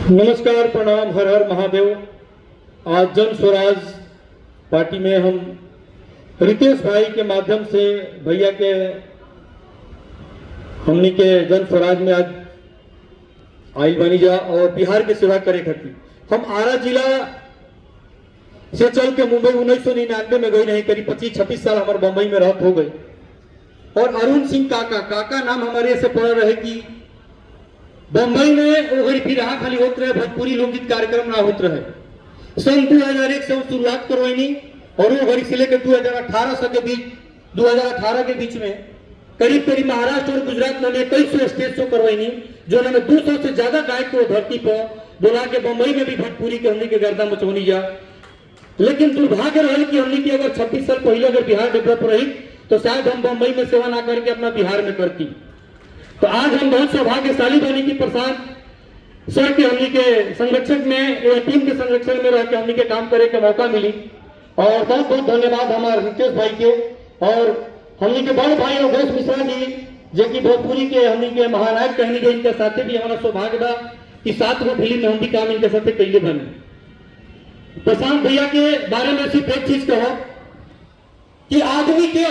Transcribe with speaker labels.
Speaker 1: नमस्कार, प्रणाम, हर हर महादेव। आज जन स्वराज पार्टी में हम रितेश भाई के माध्यम से भैया के हमनी के जन स्वराज में आज आई बनी जा और बिहार की सेवा करे खातिर हम आरा जिला से चल के मुंबई 1999 में गई नहीं, करीब 25-26 साल हमारे बम्बई में रहत हो गए। और अरुण सिंह काका नाम हमारे से पड़ा रहे कि बम्बई में वो घड़ी फिर खाली होते रहे, भोजपुरी लोकगीत कार्यक्रम ना होते रहे। सन 2001 से शुरुआत करवाई और वो घड़ी से लेकर 2018 के बीच में करीब महाराष्ट्र और गुजरात में कई सौ स्टेज शो करवाई, जो 200 से ज्यादा गायक को धरती पर बुला के बम्बई में भी भोजपुरी के हमनी के गर्दा मचौनी जा। लेकिन दुर्भाग्य रही कि हमनी की अगर 26 साल पहले अगर बिहार डेवलप रही तो शायद हम बम्बई में सेवा ना करके अपना बिहार में करती। तो आज हम बहुत सौभाग्यशाली बने कि प्रसाद सर के हमनी के संरक्षक में टीम के संरक्षण में रह के हमनी के काम करे के मौका मिली। और बहुत बहुत धन्यवाद हमारे रितेश भाई के और हमनी के बड़े भाई अवधेश मिश्रा जी, जो कि भोजपुरी के हमनी के महानायक कहनी गए। इनके साथ भी हमारा सौभाग्य था कि 7 गो फिल्म में हम भी काम इनके साथ कैले बने। प्रशांत भैया के बारे में सिर्फ एक चीज कहो कि आदमी के